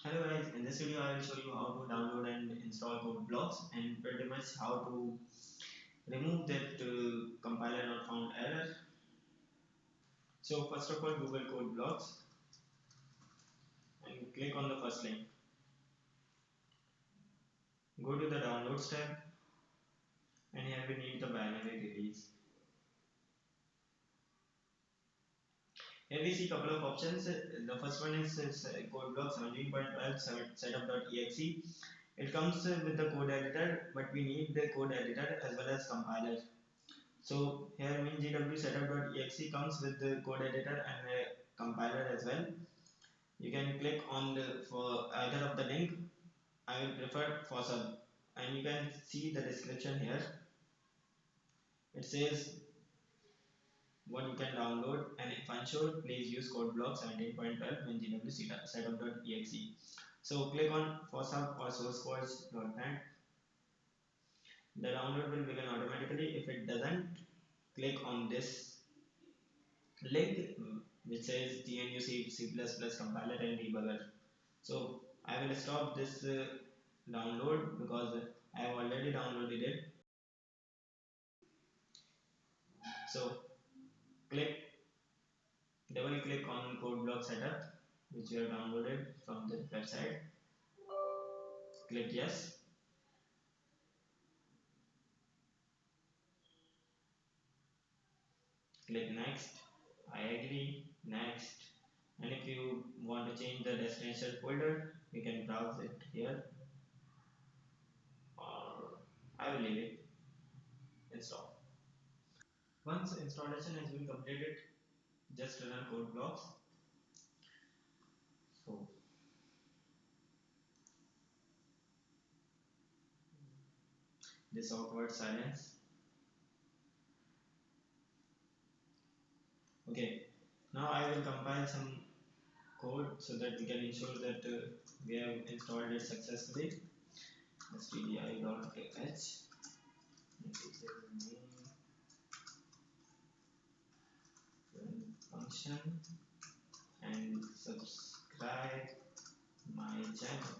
Hello guys, in this video I will show you how to download and install CodeBlocks and pretty much how to remove that compiler not found error. So first of all Google CodeBlocks and click on the first link. Go to the downloads tab and here we need the binary release. Here we see couple of options. The first one is CodeBlocks 17.12 setup.exe. It comes with the code editor, but we need the code editor as well as compiler. So here WinGW setup.exe comes with the code editor and a compiler as well. You can click on the for either of the link. I will prefer for sub, and you can see the description here. It says what you can download, and if unsure, please use CodeBlocks 17.12 WinGW setup.exe. So click on for sub or sourcecodes.net. The download will begin automatically. If it doesn't, click on this link which says GNU C++ compiler and debugger. So I will stop this download because I have already downloaded it. So click double click on CodeBlock setup which you have downloaded from the website. Click yes. Click next. I agree. Next. And if you want to change the destination folder, you can browse it here, or I will leave it install. Once installation has been completed, just run CodeBlocks. So this awkward silence. Okay, now I will compile some code so that we can ensure that we have installed it successfully. stdi.h name function and subscribe my channel.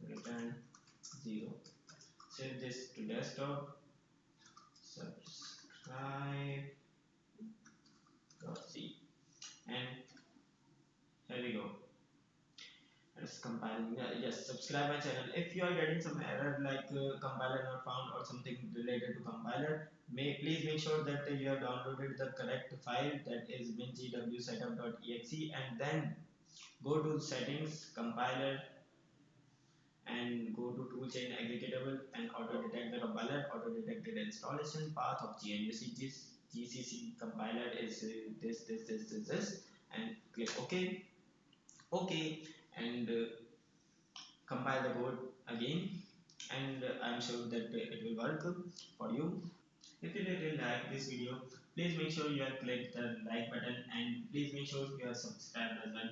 Return 0. Save this to desktop. Subscribe.c, and here we go. It's compiling. Yes, subscribe my channel. If you are getting some error like compiler not found or something related to compiler, please make sure that you have downloaded the correct file, that is WinGW setup.exe, and then go to settings, compiler, and go to toolchain executable and auto detect the compiler, auto detected installation path of GNU GCC compiler is this, and click OK. OK, and compile the code again, and I'm sure that it will work for you. If you really like this video, please make sure you have clicked the like button, and please make sure you are subscribed as well.